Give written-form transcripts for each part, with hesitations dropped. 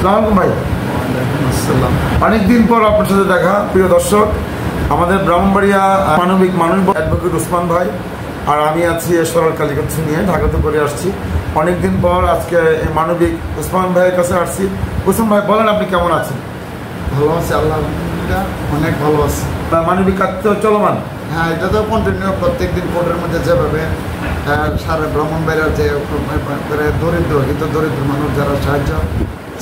আসসালামু আলাইকুম ভাই। অনেকদিন পর আপনার সাথে দেখা। প্রিয় দর্শক, আমাদের ব্রাহ্মণবাড়িয়া মানবিক মানুষ অ্যাডভোকেট উসমান ভাই আর আমি আছি সরল কালীগঞ্জ নিয়ে ঢাকাতে করে আসছি। অনেকদিন পর আজকে এই মানবিক উসমান ভাইয়ের কাছে আসছি। উসমান ভাই বলেন, আপনি কেমন আছেন? ভালো আছে, আল্লাহ অনেক ভালো আছে। মানবিক কাজ তো চলমান? হ্যাঁ, এটা তো কন্টিনিউ প্রত্যেক দিন কোর্টের মধ্যে যেভাবে সারা ব্রাহ্মণবাড়িয়ার যে দরিদ্র মানুষ যারা সাহায্য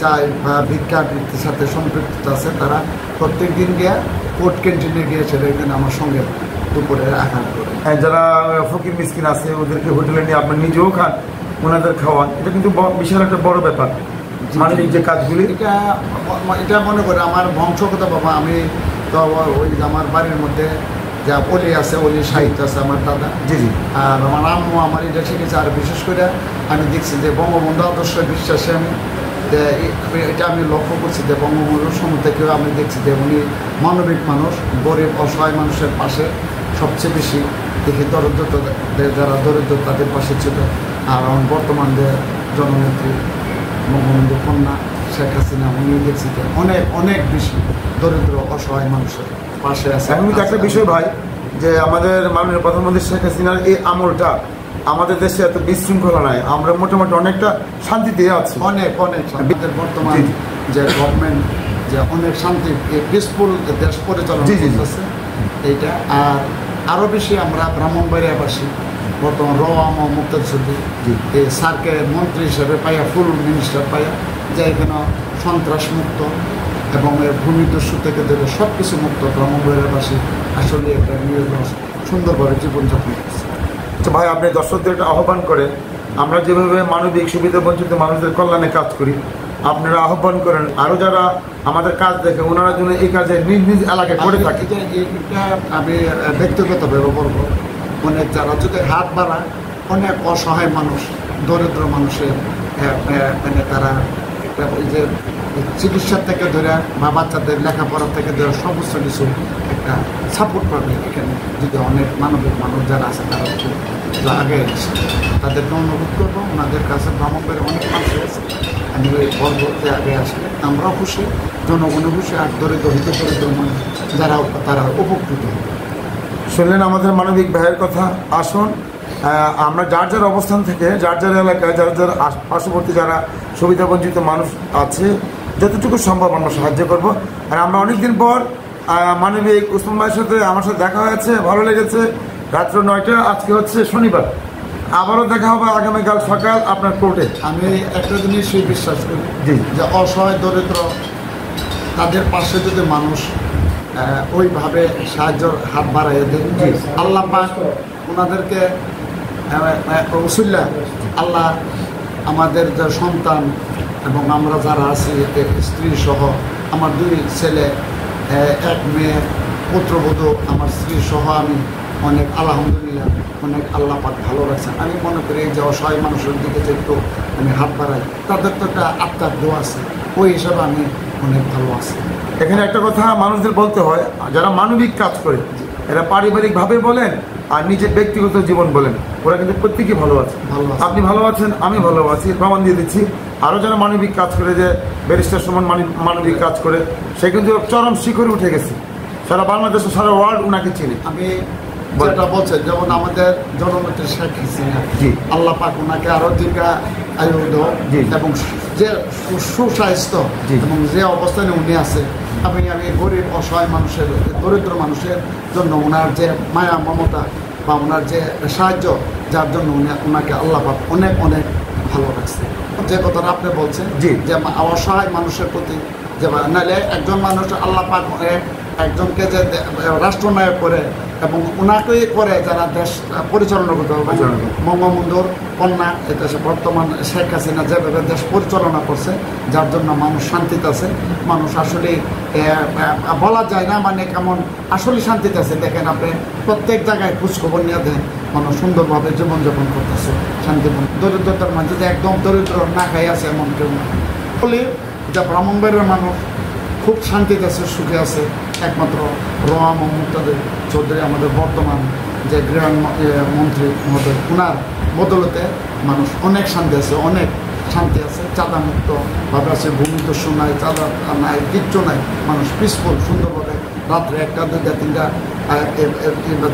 চায় বা ভিক্ষা বৃত্তির সাথে সম্পৃক্ত আছে, তারা প্রত্যেক দিন গিয়ে কোর্ট ক্যান্টিনে গিয়ে সেটা এখানে আমার সঙ্গে দুপুরে আহার করে। হ্যাঁ, যারা ফকির মিসকিন আছে ওদেরকে হোটেলে নিয়ে আপনি নিজেও খান, ওনাদের খাওয়ান, এটা কিন্তু বিশাল একটা বড় ব্যাপার। মানবিক যে কাজগুলি এটা মনে করে আমার বংশগত বাবা, আমি তো ওই আমার বাড়ির মধ্যে যা অলি আছে, অলি সাহিত্য আছে আমার দাদা, জি জি, আর আমার আম্মু আমার এটা শিখেছে। আর বিশেষ করে আমি দেখছি যে বঙ্গবন্ধু আদর্শ বিশ্বাসে এটা আমি লক্ষ্য করছি যে বঙ্গবন্ধুর সময় থেকেও আমি দেখছি যে উনি মানবিক মানুষ, গরিব অসহায় মানুষের পাশে সবচেয়ে বেশি দেখি যারা দরিদ্র তাদের পাশে ছিল। আর আমার বর্তমান যে জননেত্রী বঙ্গবন্ধু কন্যা শেখ হাসিনা, উনি দেখছি যে অনেক অনেক বেশি দরিদ্র অসহায় মানুষের পাশে আছে। এখন একটা বিষয় ভাই, যে আমাদের মাননীয় প্রধানমন্ত্রী শেখ হাসিনার এই আমলটা আমাদের দেশে এত বিশৃঙ্খলা নাই, আমরা মোটামুটি অনেকটা শান্তিতে আছি। অনেক শান্তিতে বর্তমান যে গভর্নমেন্ট যে অনেক শান্তি পিসফুল দেশ পরিচালনা করতেছে এইটা। আর আরও বেশি আমরা ব্রাহ্মণবাড়িয়াবাসী বর্তমান রওয়াম ও মুক্তাদি এই স্যারকে মন্ত্রী হিসেবে পাইয়া, ফুল মিনিস্টার পাইয়া, যে এখানে সন্ত্রাস মুক্ত এবং ভূমিদস্যু থেকে ধরে সব কিছু মুক্ত ব্রাহ্মণবাড়িয়াবাসী আসলে একটা সুন্দরভাবে জীবনযাপন করছে। তো ভাই, আপনি দর্শকদের একটা আহ্বান করেন, আমরা যেভাবে মানবিক সুবিধা বঞ্চিত মানুষদের কল্যাণে কাজ করি, আপনারা আহ্বান করেন আরও যারা আমাদের কাজ দেখে ওনারা যেন এই কাজে নিজ নিজ এলাকায় করে থাকে। এটা আমি ব্যক্তিগতভাবে বলবো, অনেক যারা যদি হাত বাড়ায়, অনেক অসহায় মানুষ, দরিদ্র মানুষের মানে তারা ওই যে চিকিৎসার থেকে ধরে বা বাচ্চাদের লেখাপড়ার থেকে ধরে সমস্ত কিছু একটা সাপোর্ট পাবে এখানে যদি অনেক মানবিক মানুষ যারা আছে তারা একটু আগে আসে। তাদেরকে অনুরোধ করবো, ওনাদের কাছে ব্রাহ্মণবাড়ি অনেক মানুষ আছে, আমি ওই বলবো যে আগে আসলে আমরাও খুশি, জনগণও খুশি, আর দরিদ্র মানুষ যারা তারা উপকৃত হবে। শুনলেন আমাদের মানবিক ভাইয়ের কথা। আসুন আমরা যার যার অবস্থান থেকে, যার যার এলাকায়, যার যার পার্শ্ববর্তী যারা সুবিধাবঞ্চিত মানুষ আছে, যতটুকু সম্ভব আমরা সাহায্য করব। আর আমরা অনেকদিন পর মানবিক উসমান ভাইয়ের সাথে আমার সাথে দেখা হয়েছে, ভালো লেগেছে। রাত্র 9টা, আজকে হচ্ছে শনিবার, আবারও দেখা হবে আগামীকাল সকাল আপনার কোর্টে। আমি একটা জিনিসই বিশ্বাস করি যে অসহায় দরিদ্র তাদের পাশে যদি মানুষ ওইভাবে সাহায্যের হাত বাড়াইয়ে দেয়, আল্লাহ পাক ওনাদেরকে উসুল্লা আল্লাহ আমাদের যে সন্তান এবং আমরা যারা আছি স্ত্রী সহ, আমার 2 ছেলে 1 মেয়ে পুত্রবধূ, আমার স্ত্রী সহ আমি অনেক আলহামদুলিল্লাহ অনেক আল্লাহ পাক ভালো রাখছেন। আমি মনে করি যে অসহায় মানুষের দিকে যে একটু আমি হাত বাড়াই, তাদের তো একটা আত্মার দোয়া আছে, ওই হিসাবে আমি অনেক ভালো আছি। এখানে একটা কথা মানুষদের বলতে হয়, যারা মানবিক কাজ করে এরা পারিবারিকভাবে বলেন আর নিজের ব্যক্তিগত জীবন বলেন, ওরা কিন্তু প্রত্যেকেই ভালো আছে। আপনি ভালো আছেন, আমি ভালো আছি, প্রমাণ দিয়ে দিচ্ছি। আরও যারা মানবিক কাজ করে, যে ব্যারিস্টার সমান মানবিক কাজ করে, সে কিন্তু চরম শিখরে উঠে গেছে, সারা বাংলাদেশ, সারা ওয়ার্ল্ড ওনাকে চিনি। আমি যেটা বলছেন, যেমন আমাদের জননেত্রী শেখ হাসিনা, আল্লাহ পাক ওনাকে আরও দীর্ঘায়ু এবং যে সুস্বাস্থ্য এবং যে অবস্থানে উনি আছে, আমি গরিব অসহায় মানুষের, দরিদ্র মানুষের জন্য ওনার যে মায়া মমতা বা ওনার যে সাহায্য, যার জন্য ওনাকে আল্লাহ পাক অনেক অনেক ভালো রাখছে। যে কথাটা আপনি বলছেন যে অসহায় মানুষের প্রতি, যে নাহলে একজন মানুষ আল্লাহ পাক একজনকে যে রাষ্ট্রনায়ক করে এবং ওনাকেই করে যারা দেশ পরিচালনা করতে হবে, বঙ্গবন্ধুর কন্যা, এটা বর্তমান শেখ হাসিনা যেভাবে দেশ পরিচালনা করছে, যার জন্য মানুষ শান্তিতে আছে। মানুষ আসলে বলা যায় না মানে কেমন আসলে শান্তিতে আছে। দেখেন আপনি প্রত্যেক জায়গায় খোঁজখবর নিয়ে দেন, মানুষ সুন্দরভাবে জীবনযাপন করতেছে শান্তিপূর্ণ। দরিদ্রতার মাঝে যে একদম দরিদ্র না খাই আছে এমন কেউ না। বলি যে ব্রাহ্মণবাড়িয়ার মানুষ খুব শান্তিতে আছে, সুখে আছে। একমাত্র রওয়াম মুক্তাদি চৌধুরী আমাদের বর্তমান যে গৃহমন্ত্রী মহোদয়, ওনার বদলতে মানুষ অনেক শান্তি আছে, অনেক শান্তি আছে, চাঁদা মুক্ত ভাবে আছে, ভূমি দস্যু নাই, চাঁদা নাই, কিচ্ছু নাই, মানুষ পিসফুল সুন্দরভাবে রাত্রে 1টা 2টা 3টা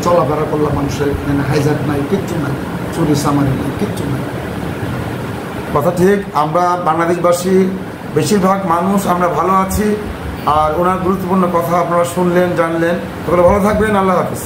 চলাফেরা করলাম, মানুষের এখানে হাইজ্যাক নাই, কিচ্ছু নাই, চুরি সামারি নাই, কিচ্ছু নাই। কথা ঠিক, আমরা বাংলাদেশবাসী বেশিরভাগ মানুষ আমরা ভালো আছি। আর ওনার গুরুত্বপূর্ণ কথা আপনারা শুনলেন, জানলেন। তাহলে ভালো থাকবেন, আল্লাহ হাফিজ।